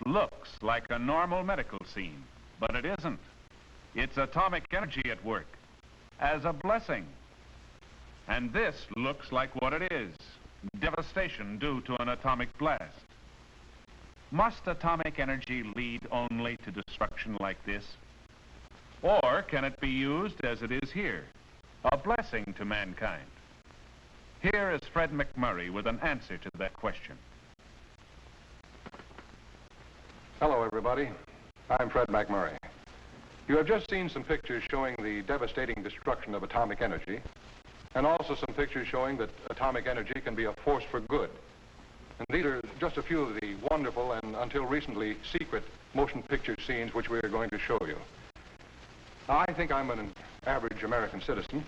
looks like a normal medical scene, but it isn't. It's atomic energy at work, as a blessing. And this looks like what it is, devastation due to an atomic blast. Must atomic energy lead only to destruction like this? Or can it be used as it is here, a blessing to mankind? Here is Fred MacMurray with an answer to that question. Hello, everybody. I'm Fred MacMurray. You have just seen some pictures showing the devastating destruction of atomic energy, and also some pictures showing that atomic energy can be a force for good. And these are just a few of the wonderful and until recently secret motion picture scenes which we are going to show you. Now, I think I'm an average American citizen,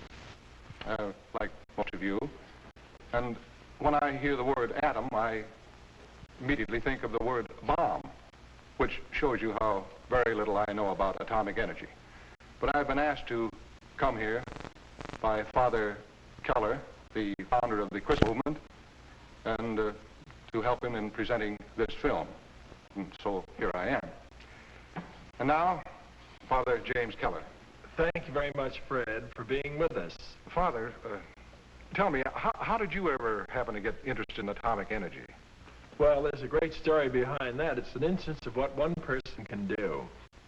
like most of you, and when I hear the word atom, I immediately think of the word bomb, which shows you how very little I know about atomic energy. But I've been asked to come here by Father Keller, the founder of the Crystal Movement, and to help him in presenting this film. And so here I am. And now, Father James Keller. Thank you very much, Fred, for being with us. Father, tell me, how did you ever happen to get interested in atomic energy? Well, there's a great story behind that. It's an instance of what one person can do.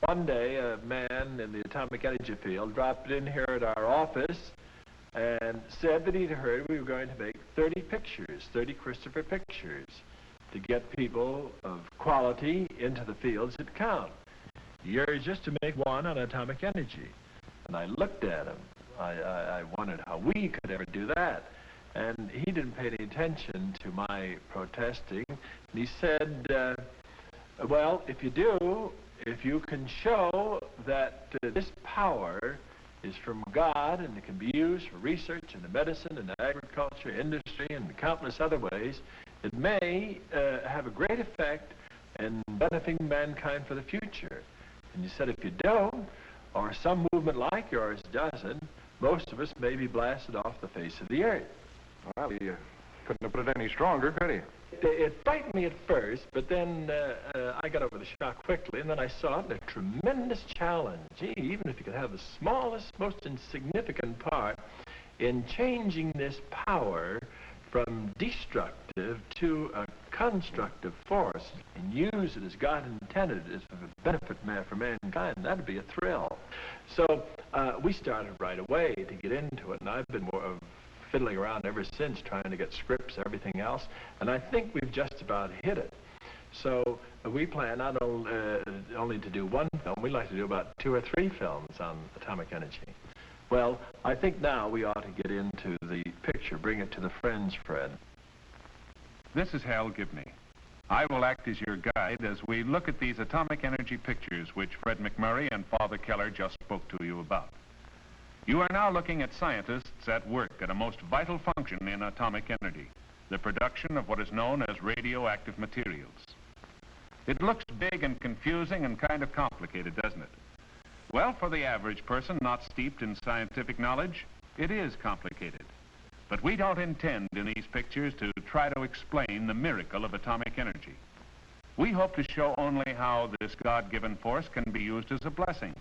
One day, a man in the atomic energy field dropped in here at our office and said that he'd heard we were going to make 30 pictures, 30 Christopher pictures, to get people of quality into the fields that count. Yours just to make one on atomic energy. And I looked at him. I wondered how we could ever do that. And he didn't pay any attention to my protesting. And he said, well, if you do, if you can show that this power is from God and it can be used for research in the medicine and the agriculture industry and countless other ways, it may have a great effect in benefiting mankind for the future. And you said if you don't, or some movement like yours doesn't, most of us may be blasted off the face of the earth. Well, he couldn't have put it any stronger, could he? It frightened me at first, but then I got over the shock quickly, and then I saw it in a tremendous challenge. Gee, even if you could have the smallest, most insignificant part in changing this power from destructive to a constructive force and use it as God intended as a benefit for mankind, that'd be a thrill. So we started right away to get into it, and I've been fiddling around ever since, trying to get scripts, everything else, and I think we've just about hit it. So we plan not only to do one film, we'd like to do about 2 or 3 films on atomic energy. Well, I think now we ought to get into the picture, bring it to the friends, Fred. This is Hal Gibney. I will act as your guide as we look at these atomic energy pictures which Fred MacMurray and Father Keller just spoke to you about. You are now looking at scientists at work at a most vital function in atomic energy, the production of what is known as radioactive materials. It looks big and confusing and kind of complicated, doesn't it? Well, for the average person not steeped in scientific knowledge, it is complicated. But we don't intend in these pictures to try to explain the miracle of atomic energy. We hope to show only how this God-given force can be used as a blessing.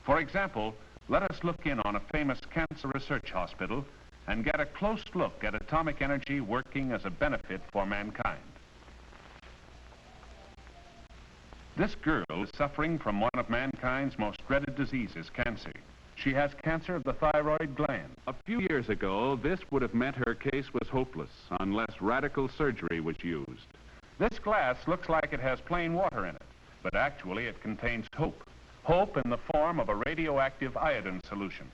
For example, let us look in on a famous cancer research hospital and get a close look at atomic energy working as a benefit for mankind. This girl is suffering from one of mankind's most dreaded diseases, cancer. She has cancer of the thyroid gland. A few years ago, this would have meant her case was hopeless unless radical surgery was used. This glass looks like it has plain water in it, but actually it contains hope. Hope in the form of a radioactive iodine solution.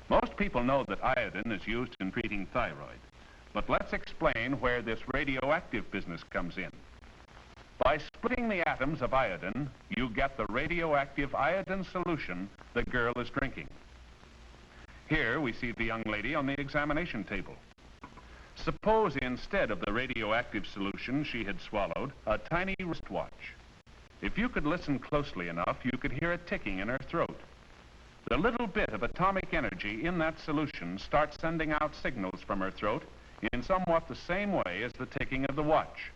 Most people know that iodine is used in treating thyroid, but let's explain where this radioactive business comes in. By splitting the atoms of iodine, you get the radioactive iodine solution the girl is drinking. Here we see the young lady on the examination table. Suppose instead of the radioactive solution she had swallowed, a tiny wristwatch. If you could listen closely enough, you could hear it ticking in her throat. The little bit of atomic energy in that solution starts sending out signals from her throat in somewhat the same way as the ticking of the watch.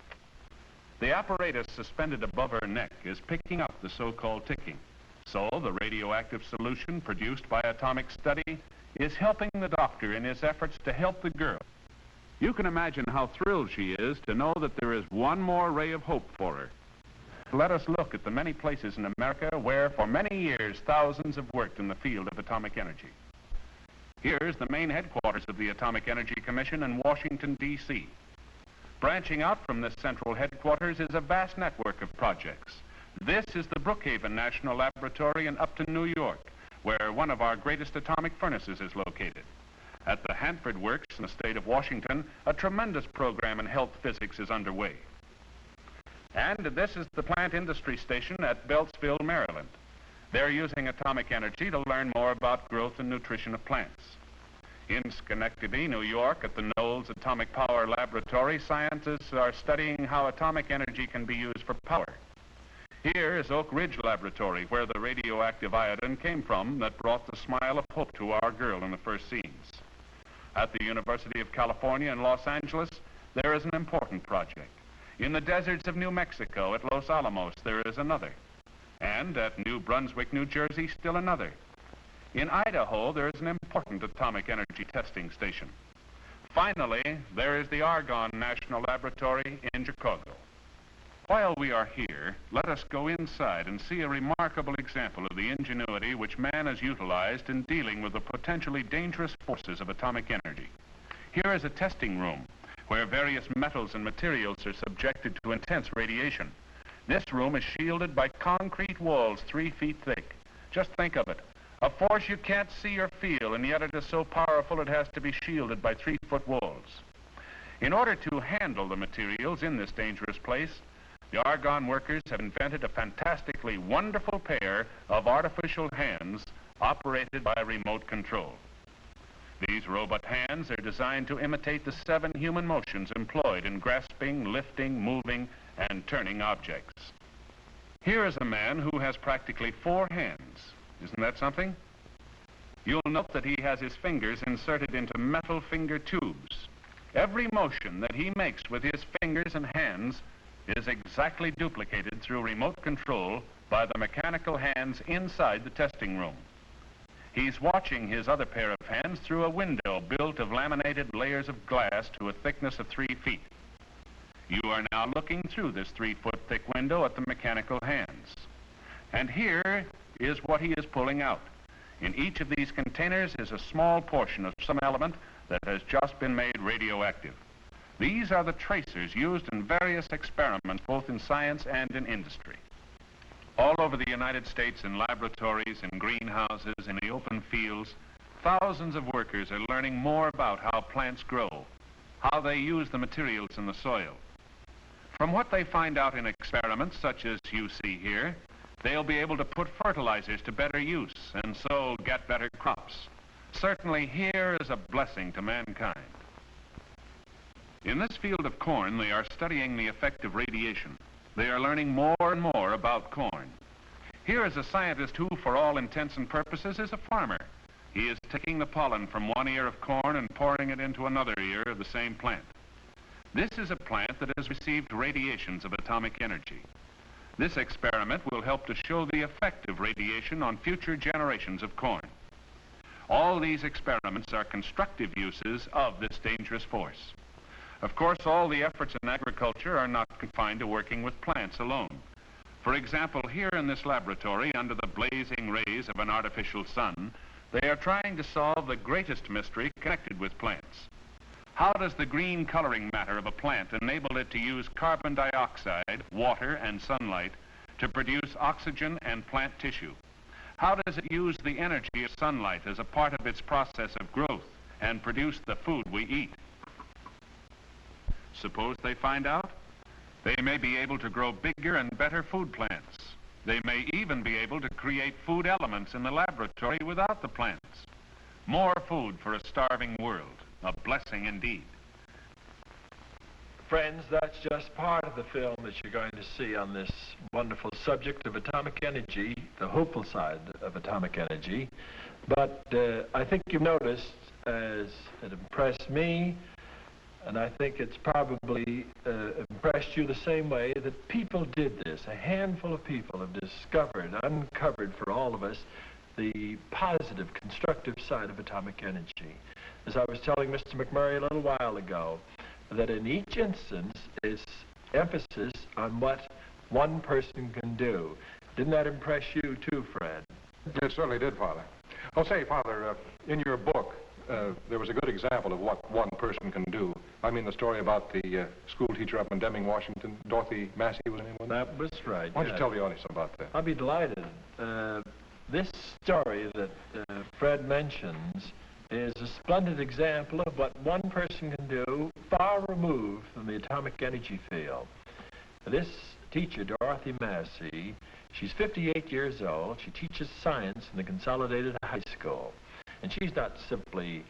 The apparatus suspended above her neck is picking up the so-called ticking. So the radioactive solution produced by atomic study is helping the doctor in his efforts to help the girl. You can imagine how thrilled she is to know that there is one more ray of hope for her. Let us look at the many places in America where for many years thousands have worked in the field of atomic energy. Here's the main headquarters of the Atomic Energy Commission in Washington, D.C. Branching out from this central headquarters is a vast network of projects. This is the Brookhaven National Laboratory in Upton, New York, where one of our greatest atomic furnaces is located. At the Hanford Works in the state of Washington, a tremendous program in health physics is underway. And this is the Plant Industry Station at Beltsville, Maryland. They're using atomic energy to learn more about growth and nutrition of plants. In Schenectady, New York, at the Knowles Atomic Power Laboratory, scientists are studying how atomic energy can be used for power. Here is Oak Ridge Laboratory, where the radioactive iodine came from that brought the smile of hope to our girl in the first scenes. At the University of California in Los Angeles, there is an important project. In the deserts of New Mexico at Los Alamos, there is another. And at New Brunswick, New Jersey, still another. In Idaho, there is an important atomic energy testing station. Finally, there is the Argonne National Laboratory in Chicago. While we are here, let us go inside and see a remarkable example of the ingenuity which man has utilized in dealing with the potentially dangerous forces of atomic energy. Here is a testing room where various metals and materials are subjected to intense radiation. This room is shielded by concrete walls 3 feet thick. Just think of it. A force you can't see or feel, and yet it is so powerful it has to be shielded by 3-foot walls. In order to handle the materials in this dangerous place, the Argonne workers have invented a fantastically wonderful pair of artificial hands operated by remote control. These robot hands are designed to imitate the 7 human motions employed in grasping, lifting, moving, and turning objects. Here is a man who has practically 4 hands. Isn't that something? You'll note that he has his fingers inserted into metal finger tubes. Every motion that he makes with his fingers and hands is exactly duplicated through remote control by the mechanical hands inside the testing room. He's watching his other pair of hands through a window built of laminated layers of glass to a thickness of 3 feet. You are now looking through this 3-foot thick window at the mechanical hands. And here is what he is pulling out. In each of these containers is a small portion of some element that has just been made radioactive. These are the tracers used in various experiments, both in science and in industry. All over the United States, in laboratories, in greenhouses, in the open fields, thousands of workers are learning more about how plants grow, how they use the materials in the soil. From what they find out in experiments such as you see here, they'll be able to put fertilizers to better use and so get better crops. Certainly here is a blessing to mankind. In this field of corn, they are studying the effect of radiation. They are learning more and more about corn. Here is a scientist who, for all intents and purposes, is a farmer. He is taking the pollen from one ear of corn and pouring it into another ear of the same plant. This is a plant that has received radiations of atomic energy. This experiment will help to show the effect of radiation on future generations of corn. All these experiments are constructive uses of this dangerous force. Of course, all the efforts in agriculture are not confined to working with plants alone. For example, here in this laboratory, under the blazing rays of an artificial sun, they are trying to solve the greatest mystery connected with plants. How does the green coloring matter of a plant enable it to use carbon dioxide, water, and sunlight to produce oxygen and plant tissue? How does it use the energy of sunlight as a part of its process of growth and produce the food we eat? Suppose they find out? They may be able to grow bigger and better food plants. They may even be able to create food elements in the laboratory without the plants. More food for a starving world. A blessing indeed. Friends, that's just part of the film that you're going to see on this wonderful subject of atomic energy, the hopeful side of atomic energy. But I think you've noticed, as it impressed me, And I think it's probably impressed you the same way that people did this. A handful of people have discovered, uncovered for all of us, the positive, constructive side of atomic energy. As I was telling Mr. MacMurray a little while ago, that in each instance, it's emphasis on what one person can do. Didn't that impress you too, Fred? It certainly did, Father. Oh, say, Father, in your book, there was a good example of what one person can do. I mean the story about the school teacher up in Deming, Washington, Dorothy Massey was her name, wasn't it? That was right. Why don't you tell the audience about that? I'll be delighted. This story that Fred mentions is a splendid example of what one person can do far removed from the atomic energy field. This teacher, Dorothy Massey, she's 58 years old. She teaches science in the Consolidated High School. And she's not simply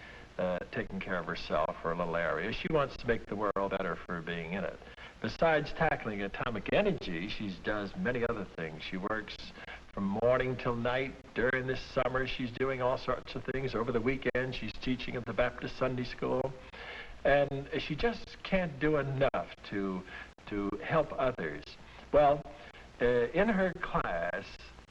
taking care of herself or a little area. She wants to make the world better for being in it. Besides tackling atomic energy, she does many other things. She works from morning till night. During this summer, she's doing all sorts of things. Over the weekend, she's teaching at the Baptist Sunday School. And she just can't do enough to help others. Well, in her class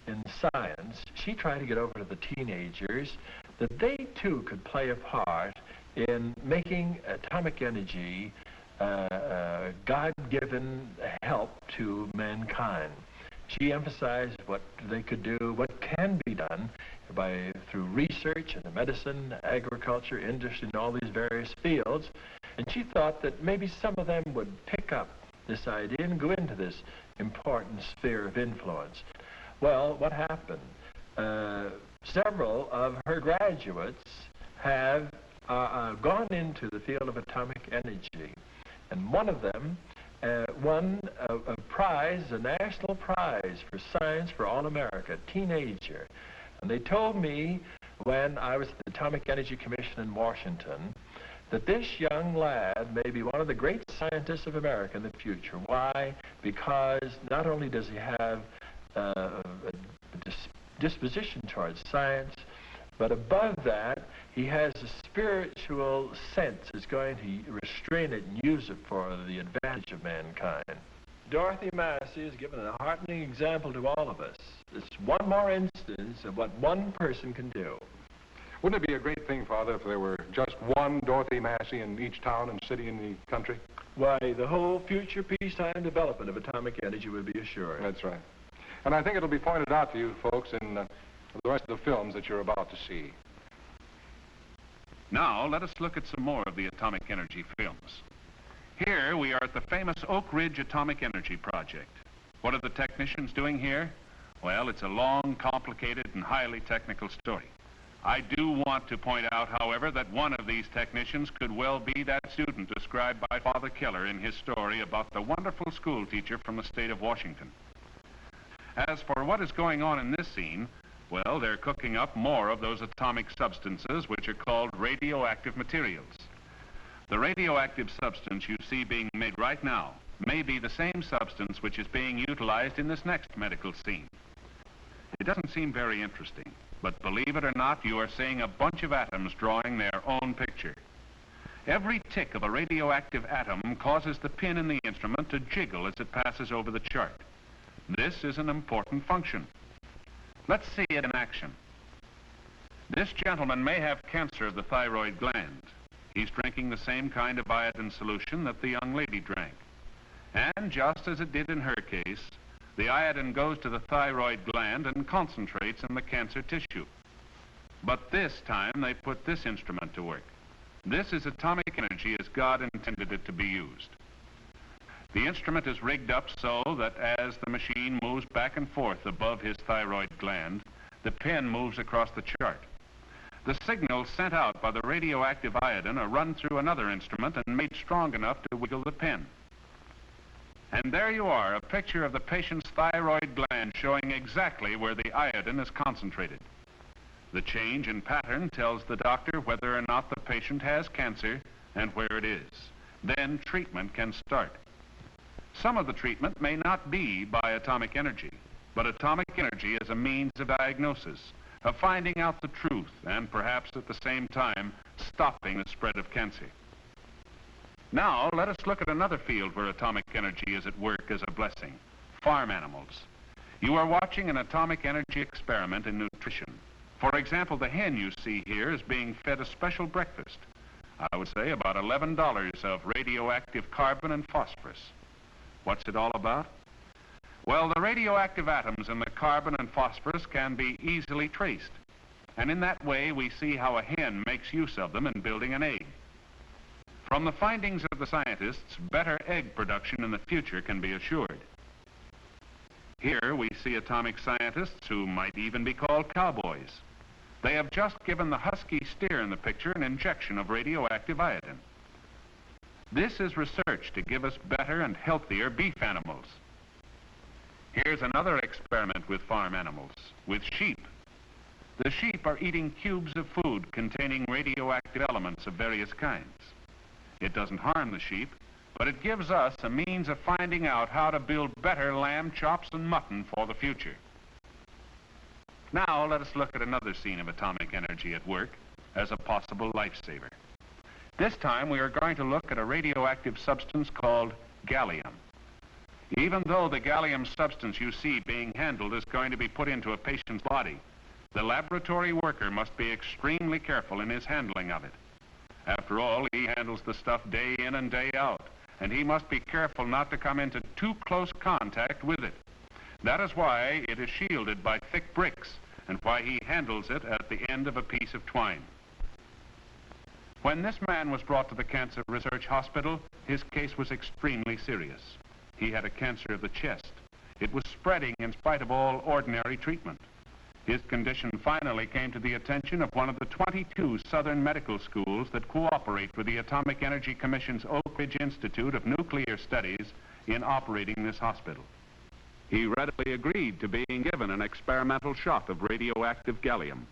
in science, she tried to get over to the teenagers that they too could play a part in making atomic energy God-given help to mankind. She emphasized what they could do, what can be done through research in medicine, agriculture, industry, and all these various fields. And she thought that maybe some of them would pick up this idea and go into this important sphere of influence. Well, what happened? Several of her graduates have gone into the field of atomic energy. And one of them won a prize, a national prize for science for all America, a teenager. And they told me when I was at the Atomic Energy Commission in Washington that this young lad may be one of the great scientists of America in the future. Why? Because not only does he have a disposition towards science, but above that, he has a spiritual sense that's going to restrain it and use it for the advantage of mankind. Dorothy Massey has given a heartening example to all of us. It's one more instance of what one person can do. Wouldn't it be a great thing, Father, if there were just one Dorothy Massey in each town and city in the country? Why, the whole future peacetime development of atomic energy would be assured. That's right. And I think it'll be pointed out to you folks in the rest of the films that you're about to see. Now, let us look at some more of the atomic energy films. Here, we are at the famous Oak Ridge Atomic Energy Project. What are the technicians doing here? Well, it's a long, complicated, and highly technical story. I do want to point out, however, that one of these technicians could well be that student described by Father Keller in his story about the wonderful school teacher from the state of Washington. As for what is going on in this scene, well, they're cooking up more of those atomic substances which are called radioactive materials. The radioactive substance you see being made right now may be the same substance which is being utilized in this next medical scene. It doesn't seem very interesting, but believe it or not, you are seeing a bunch of atoms drawing their own picture. Every tick of a radioactive atom causes the pin in the instrument to jiggle as it passes over the chart. This is an important function. Let's see it in action. This gentleman may have cancer of the thyroid gland. He's drinking the same kind of iodine solution that the young lady drank. And just as it did in her case, the iodine goes to the thyroid gland and concentrates in the cancer tissue. But this time, they put this instrument to work. This is atomic energy as God intended it to be used. The instrument is rigged up so that as the machine moves back and forth above his thyroid gland, the pin moves across the chart. The signals sent out by the radioactive iodine are run through another instrument and made strong enough to wiggle the pin. And there you are, a picture of the patient's thyroid gland showing exactly where the iodine is concentrated. The change in pattern tells the doctor whether or not the patient has cancer and where it is. Then treatment can start. Some of the treatment may not be by atomic energy, but atomic energy is a means of diagnosis, of finding out the truth, and perhaps at the same time, stopping the spread of cancer. Now, let us look at another field where atomic energy is at work as a blessing: farm animals. You are watching an atomic energy experiment in nutrition. For example, the hen you see here is being fed a special breakfast. I would say about $11 of radioactive carbon and phosphorus. What's it all about? Well, the radioactive atoms in the carbon and phosphorus can be easily traced. And in that way, we see how a hen makes use of them in building an egg. From the findings of the scientists, better egg production in the future can be assured. Here we see atomic scientists who might even be called cowboys. They have just given the husky steer in the picture an injection of radioactive iodine. This is research to give us better and healthier beef animals. Here's another experiment with farm animals, with sheep. The sheep are eating cubes of food containing radioactive elements of various kinds. It doesn't harm the sheep, but it gives us a means of finding out how to build better lamb chops and mutton for the future. Now let us look at another scene of atomic energy at work as a possible lifesaver. This time we are going to look at a radioactive substance called gallium. Even though the gallium substance you see being handled is going to be put into a patient's body, the laboratory worker must be extremely careful in his handling of it. After all, he handles the stuff day in and day out, and he must be careful not to come into too close contact with it. That is why it is shielded by thick bricks, and why he handles it at the end of a piece of twine. When this man was brought to the Cancer Research Hospital, his case was extremely serious. He had a cancer of the chest. It was spreading in spite of all ordinary treatment. His condition finally came to the attention of one of the 22 southern medical schools that cooperate with the Atomic Energy Commission's Oak Ridge Institute of Nuclear Studies in operating this hospital. He readily agreed to being given an experimental shot of radioactive gallium.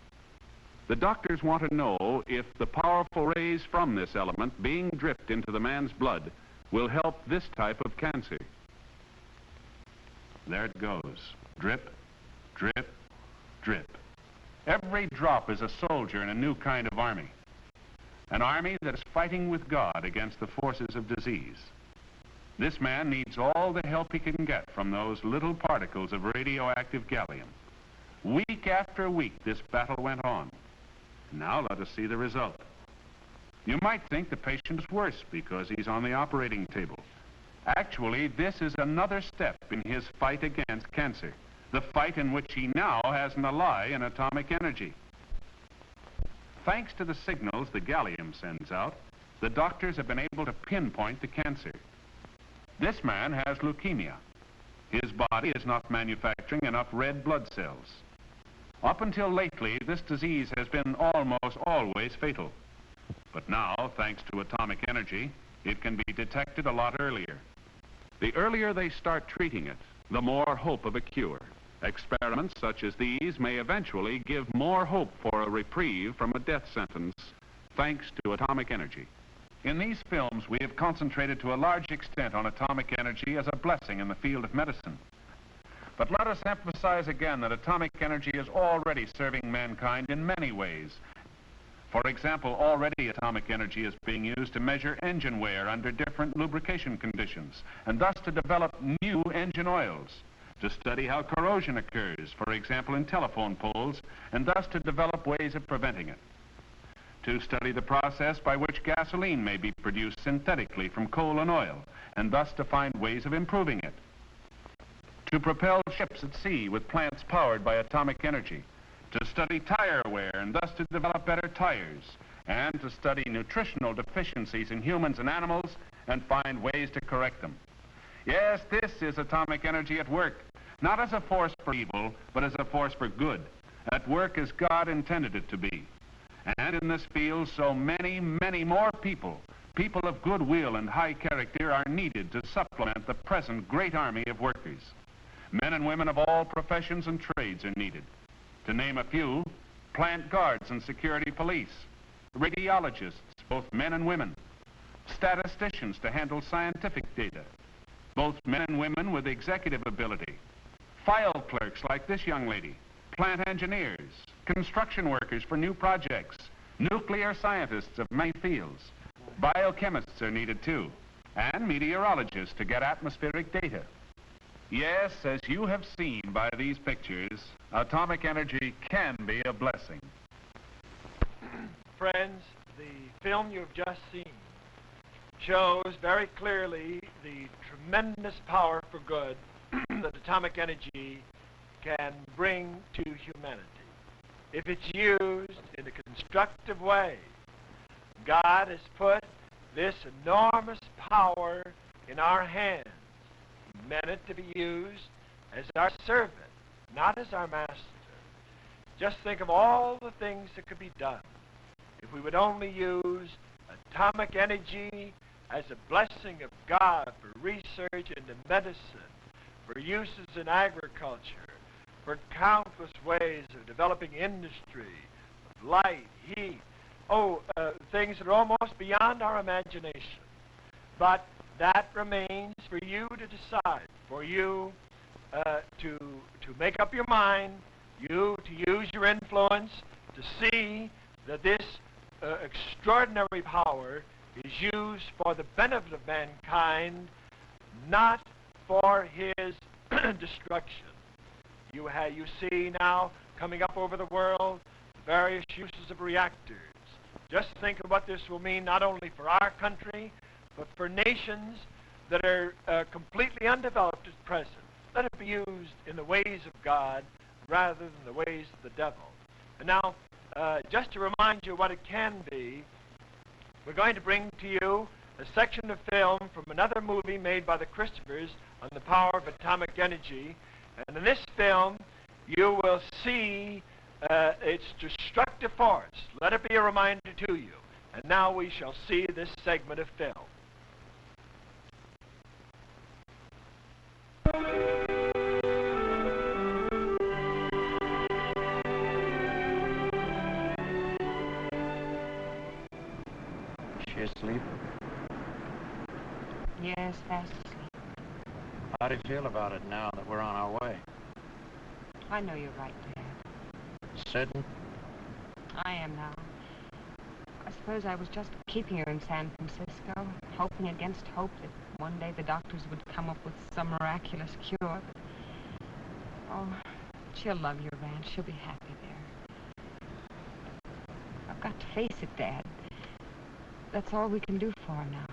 The doctors want to know if the powerful rays from this element being dripped into the man's blood will help this type of cancer. There it goes. Drip, drip, drip. Every drop is a soldier in a new kind of army. An army that is fighting with God against the forces of disease. This man needs all the help he can get from those little particles of radioactive gallium. Week after week, this battle went on. Now let us see the result. You might think the patient is worse because he's on the operating table. Actually, this is another step in his fight against cancer, the fight in which he now has an ally in atomic energy. Thanks to the signals the gallium sends out, the doctors have been able to pinpoint the cancer. This man has leukemia. His body is not manufacturing enough red blood cells. Up until lately, this disease has been almost always fatal. But now, thanks to atomic energy, it can be detected a lot earlier. The earlier they start treating it, the more hope of a cure. Experiments such as these may eventually give more hope for a reprieve from a death sentence, thanks to atomic energy. In these films, we have concentrated to a large extent on atomic energy as a blessing in the field of medicine. But let us emphasize again that atomic energy is already serving mankind in many ways. For example, already atomic energy is being used to measure engine wear under different lubrication conditions, and thus to develop new engine oils, to study how corrosion occurs, for example, in telephone poles, and thus to develop ways of preventing it. To study the process by which gasoline may be produced synthetically from coal and oil, and thus to find ways of improving it. To propel ships at sea with plants powered by atomic energy. To study tire wear and thus to develop better tires, and to study nutritional deficiencies in humans and animals and find ways to correct them. Yes, this is atomic energy at work, not as a force for evil, but as a force for good, at work as God intended it to be. And in this field, so many, many more people of goodwill and high character are needed to supplement the present great army of workers. Men and women of all professions and trades are needed. To name a few, plant guards and security police, radiologists, both men and women, statisticians to handle scientific data, both men and women with executive ability, file clerks like this young lady, plant engineers, construction workers for new projects, nuclear scientists of many fields, Biochemists are needed too, and meteorologists to get atmospheric data. Yes, as you have seen by these pictures, atomic energy can be a blessing. Friends, the film you've just seen shows very clearly the tremendous power for good that atomic energy can bring to humanity. If it's used in a constructive way, God has put this enormous power in our hands. He meant it to be used as our servant, not as our master. Just think of all the things that could be done if we would only use atomic energy as a blessing of God for research into medicine, for uses in agriculture, for countless ways of developing industry, of light, heat, things that are almost beyond our imagination. But that remains for you to decide, for you to make up your mind, you to use your influence to see that this extraordinary power is used for the benefit of mankind, not for his destruction. You see now, coming up over the world, the various uses of reactors. Just think of what this will mean not only for our country, but for nations that are completely undeveloped at present. Let it be used in the ways of God rather than the ways of the devil. And now, just to remind you what it can be, we're going to bring to you a section of film from another movie made by the Christophers on the power of atomic energy. And in this film, you will see its destructive force. Let it be a reminder to you. And now we shall see this segment of film. She asleep? Yes, fast asleep. How do you feel about it now that we're on our way? I know you're right, Dad. Certain? I am now. I suppose I was just keeping her in San Francisco, hoping against hope that one day the doctors would come up with some miraculous cure. But, oh, she'll love your ranch. She'll be happy there. I've got to face it, Dad. That's all we can do for her now.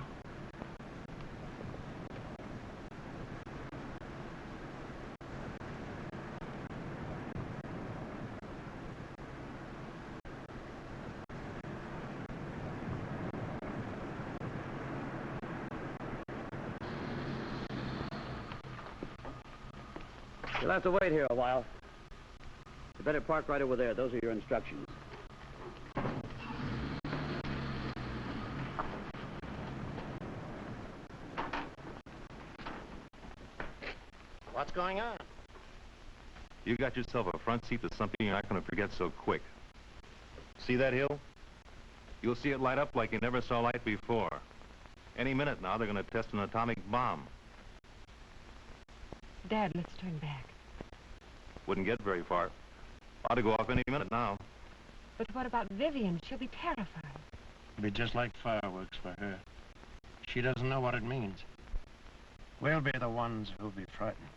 You'll have to wait here a while. You better park right over there. Those are your instructions. What's going on? You got yourself a front seat to something you're not going to forget so quick. See that hill? You'll see it light up like you never saw light before. Any minute now, they're going to test an atomic bomb. Dad, let's turn back. Wouldn't get very far. Ought to go off any minute now. But what about Vivian? She'll be terrified. It'll be just like fireworks for her. She doesn't know what it means. We'll be the ones who'll be frightened.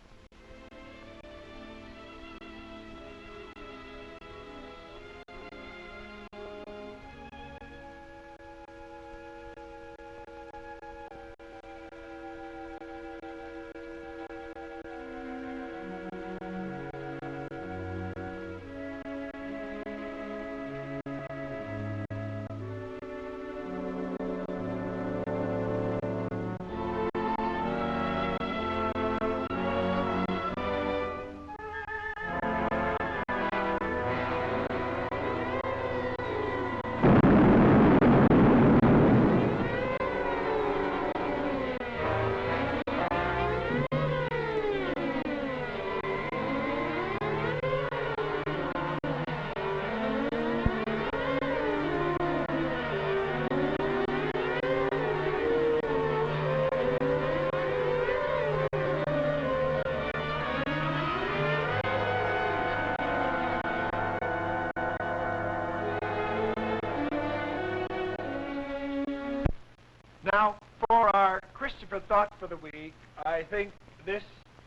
Now, for our Christopher thought for the week, I think this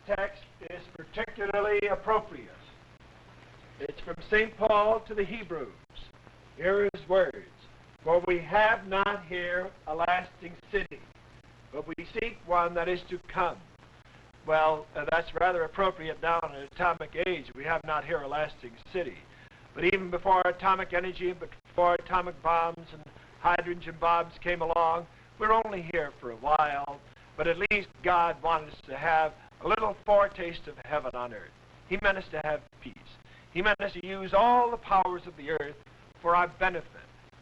text is particularly appropriate. It's from St. Paul to the Hebrews. Here are his words. For we have not here a lasting city, but we seek one that is to come. Well, that's rather appropriate now in an atomic age. We have not here a lasting city. But even before atomic energy, before atomic bombs and hydrogen bombs came along, we're only here for a while. But at least God wanted us to have a little foretaste of heaven on earth. He meant us to have peace. He meant us to use all the powers of the earth for our benefit,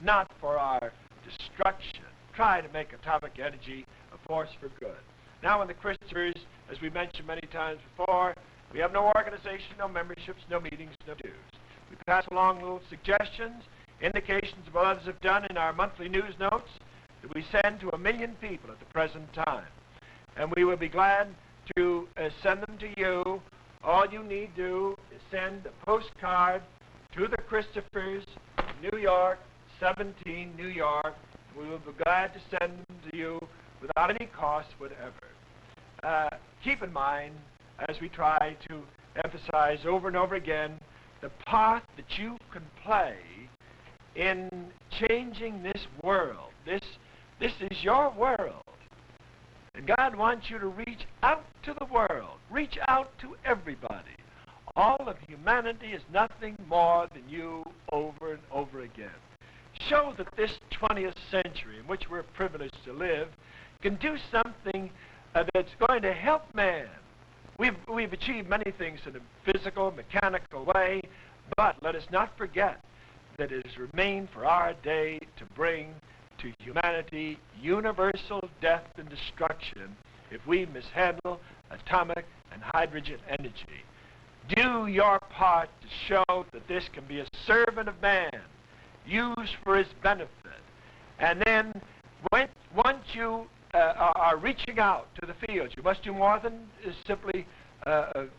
not for our destruction. Try to make atomic energy a force for good. Now in the Christopher's, as we mentioned many times before, we have no organization, no memberships, no meetings, no dues. We pass along little suggestions, indications of what others have done in our monthly news notes that we send to 1 million people at the present time. And we will be glad to send them to you. All you need to do is send a postcard to the Christophers, New York, 17 New York. We will be glad to send them to you without any cost whatever. Keep in mind, as we try to emphasize over and over again, the part that you can play in changing this world. This is your world. And God wants you to reach out to the world. Reach out to everybody. All of humanity is nothing more than you over and over again. Show that this 20th century in which we're privileged to live can do something that's going to help man. We've achieved many things in a physical, mechanical way, but let us not forget that it has remained for our day to bring to humanity universal death and destruction if we mishandle atomic and hydrogen energy. Do your part to show that this can be a servant of man, used for his benefit. And then once you are reaching out to the fields, you must do more than simply take